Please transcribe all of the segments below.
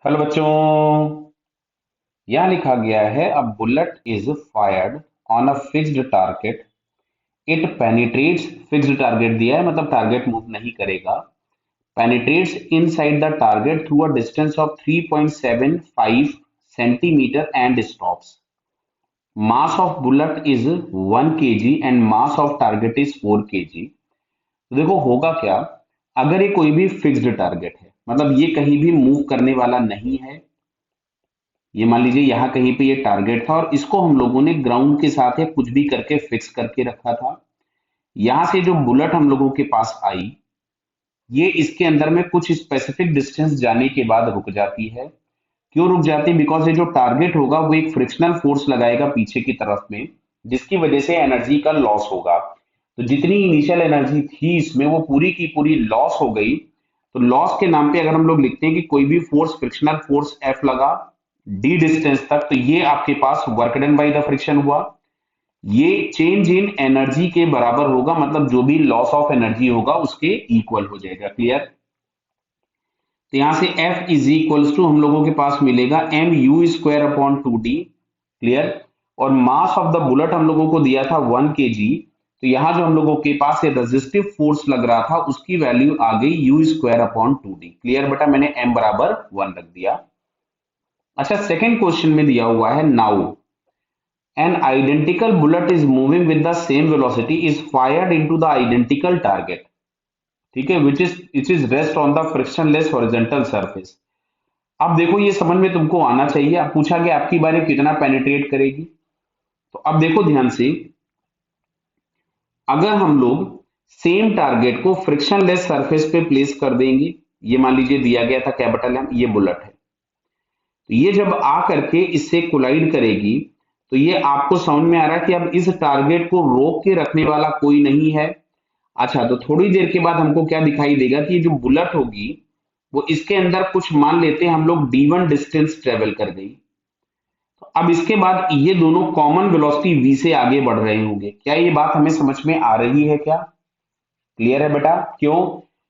Hello बच्चों। यहाँ लिखा गया है a bullet is fired on a fixed target. It penetrates, fixed target दिया है मतलब टारगेट मूव नहीं करेगा। Penetrates inside the target through a distance of 3.75 centimetre and stops. Mass of bullet is 1 kg and mass of target is 4 kg। तो देखो होगा क्या, अगर ये कोई भी फिक्स्ड टारगेट है मतलब ये कहीं भी मूव करने वाला नहीं है। ये मान लीजिए यहाँ कहीं पे ये टारगेट था और इसको हम लोगों ने ग्राउंड के साथ या कुछ भी करके फिक्स करके रखा था। यहाँ से जो बुलेट हम लोगों के पास आई, ये इसके अंदर में कुछ स्पेसिफिक डिस्टेंस जाने के बाद रुक जाती है। क्यों रुक जाती है? बिकॉज ये जो टारगेट होगा वो एक फ्रिक्शनल फोर्स लगाएगा पीछे की तरफ में, जिसकी वजह से एनर्जी का लॉस होगा। तो जितनी इनिशियल एनर्जी थी इसमें वो पूरी की पूरी लॉस हो गई। तो लॉस के नाम पे अगर हम लोग लिखते हैं कि कोई भी फोर्स फ्रिक्शनल फोर्स एफ लगा डी डिस्टेंस तक, तो ये आपके पास work done by the friction हुआ। ये चेंज इन एनर्जी के बराबर होगा, मतलब जो भी लॉस ऑफ एनर्जी होगा उसके इक्वल हो जाएगा। क्लियर? तो यहां से F इज इक्वल्स टू हम लोगों के पास मिलेगा m u square upon 2D। Clear? और मास ऑफ द बुलेट हम लोगों को दिया था 1 kg। तो यहाँ जो हम लोगों के पास ये रेजिस्टिव फोर्स लग रहा था उसकी वैल्यू आ गई you square upon 2D। Clear बेटा? मैंने m बराबर 1 रख दिया। अच्छा, सेकेंड क्वेश्चन में दिया हुआ है now an identical bullet is moving with the same velocity is fired into the identical target. ठीक है, which is rest on the frictionless horizontal surface. अब देखो ये समझ में तुमको आना चाहिए। अब पूछा गया आपकी बारी कितना पेनिट्रेट करेगी। तो अब देखो ध्यान से, अगर हम लोग सेम टारगेट को फ्रिक्शनलेस सरफेस पे प्लेस कर देंगे, ये मान लीजिए दिया गया था कैपिटल एम, ये बुलेट है, तो ये जब आ करके इससे कोलाइड करेगी तो ये आपको समझ में आ रहा है कि अब इस टारगेट को रोक के रखने वाला कोई नहीं है। अच्छा, तो थोड़ी देर के बाद हमको क्या दिखाई देगा कि ये जो बुलेट होगी वो इसके अंदर कुछ मान लेते हैं हम लोग d1 डिस्टेंस ट्रेवल कर गई। तो अब इसके बाद ये दोनों कॉमन वेलोसिटी v से आगे बढ़ रहे होंगे। क्या ये बात हमें समझ में आ रही है क्या? क्लियर है बेटा? क्यों?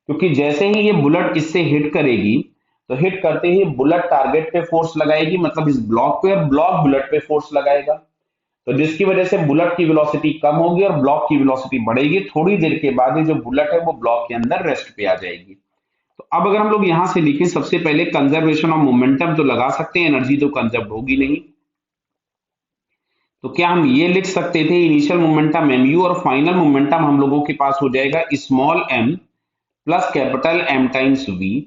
क्योंकि जैसे ही ये बुलेट इससे हिट करेगी तो हिट करते ही बुलेट टारगेट पे फोर्स लगाएगी, मतलब इस ब्लॉक पे, और ब्लॉक बुलेट पे फोर्स लगाएगा। तो जिसकी वजह से बुलेट की वेलोसिटी कम होगी और ब्लॉक की वेलोसिटी बढ़ेगी। थोड़ी देर के बाद ये जो बुलेट है वो ब्लॉक के अंदर रेस्ट पे आ जाएगी। तो अब अगर हम लोग यहां से लिखें, सबसे पहले कंजर्वेशन ऑफ मोमेंटम तो लगा सकते हैं, एनर्जी तो कंजर्व होगी नहीं। तो क्या हम ये लिख सकते थे इनिशियल मोमेंटम एम यू और फाइनल मोमेंटम हम लोगों के पास हो जाएगा small m plus capital M times v.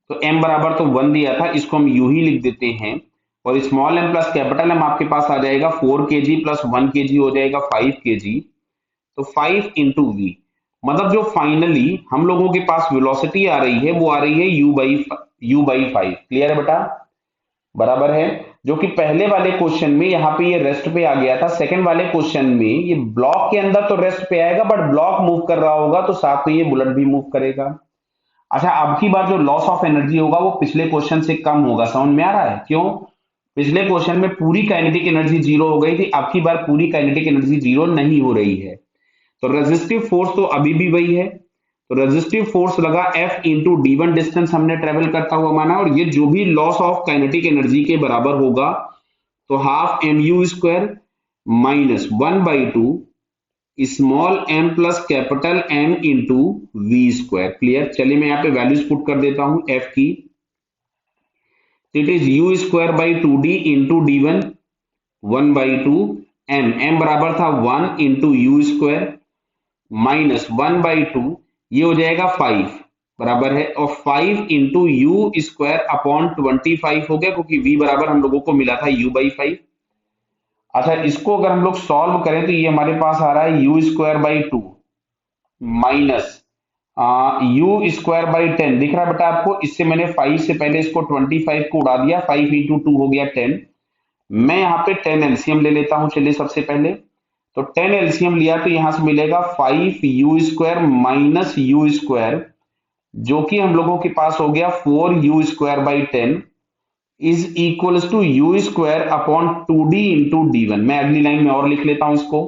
तो एम बराबर तो 1 दिया था, इसको हम यू ही लिख देते हैं। और small m plus capital M आपके पास आ जाएगा 4 kg प्लस 1 kg हो जाएगा 5 kg। तो 5 इंटू वी, मतलब जो फाइनली हम लोगों के पास वेलोसिटी आ रही है वो आ रही है यू बाई 5। क्लियर है बेटा? बराबर है। जो कि पहले वाले क्वेश्चन में यहाँ पे ये रेस्ट पे आ गया था, सेकंड वाले क्वेश्चन में ये ब्लॉक के अंदर तो रेस्ट पे आएगा बट ब्लॉक मूव कर रहा होगा तो साथ में ये बुलेट भी मूव करेगा। अच्छा, अब की बार जो लॉस ऑफ एनर्जी होगा वो पिछले क्वेश्चन से कम होगा। समझ में आ रहा है? क्यों? पिछले क्वेश्चन में पूरी काइनेटिक एनर्जी जीरो हो गई थी, अब की बार पूरी काइनेटिक एनर्जी जीरो नहीं हो रही है। तो रेजिस्टिव फोर्स तो अभी भी वही है। तो रेजिस्टिव फोर्स लगा F इंटू D1 डिस्टेंस हमने ट्रेवल करता हुआ माना, और ये जो भी लॉस ऑफ काइनेटिक एनर्जी के बराबर होगा तो half m u square minus 1/2 small m plus capital M into v square. Clear? चलिए मैं यहाँ पे वैल्यूज पुट कर देता हूं F की। It is u square by 2D into D1 1/2 m बराबर था 1 इंटू यू स्क्वायर माइनस 1/2, ये हो जाएगा 5 बराबर है, और 5 इंटू यू स्क्वायर अपॉन 25 हो गया, क्योंकि v बराबर हम लोगों को मिला था u/5। अच्छा, इसको अगर हम लोग सॉल्व करें तो ये हमारे पास आ रहा है you square by 2 minus u square by 10। दिख रहा है बेटा आपको? इससे मैंने 5 से पहले इसको 25 को उड़ा दिया, 5 इंटू 2 हो गया 10। मैं यहाँ पे 10 एलसीएम ले लेता हूं। चलिए सबसे पहले तो 10 एलसीएम लिया तो यहां से मिलेगा 5 u square minus u square, जो कि हम लोगों के पास हो गया 4 u square by 10 is equals to u square upon 2D into D1। मैं अगली लाइन में और लिख लेता हूं इसको,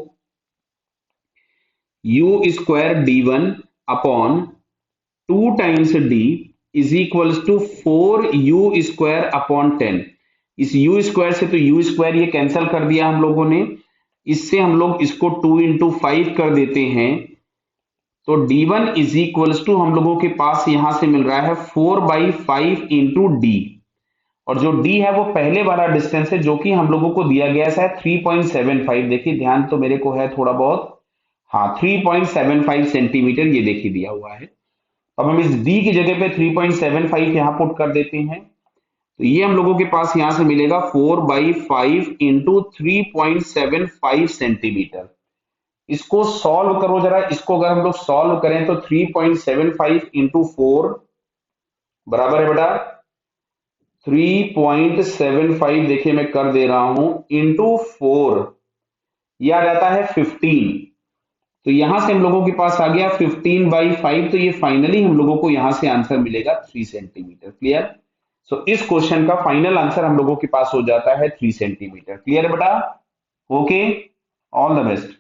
u square D1 upon 2 times D is equals to 4u² upon 10। इस u स्क्वायर से तो u स्क्वायर ये कैंसिल कर दिया हम लोगों ने, इससे हम लोग इसको 2 इंटू 5 कर देते हैं, तो d1 इज इक्वल्स टू हम लोगों के पास यहां से मिल रहा है 4/5 इंटू डी, और जो d है वो पहले वाला डिस्टेंस है जो कि हम लोगों को दिया गया है 3.75। देखिए ध्यान तो मेरे को है थोड़ा बहुत, हाँ 3.75 सेंटीमीटर ये देखिए दिया हुआ है। अब हम इस d की जगह पे 3.75 यहां पुट कर देते हैं, तो ये हम लोगों के पास यहां से मिलेगा 4/5 इंटू 3.75 सेंटीमीटर। इसको सॉल्व करो जरा, इसको अगर हम लोग सॉल्व करें तो 3.75 इंटू 4 बराबर है बेटा 3.75, देखिए मैं कर दे रहा हूं, इंटू 4 यह आ जाता है 15। तो यहां से हम लोगों के पास आ गया 15/5, तो ये फाइनली हम लोगों को यहां से आंसर मिलेगा 3 सेंटीमीटर। क्लियर? सो इस क्वेश्चन का फाइनल आंसर हम लोगों के पास हो जाता है 3 सेंटीमीटर। क्लियर है बेटा? Okay, all the best.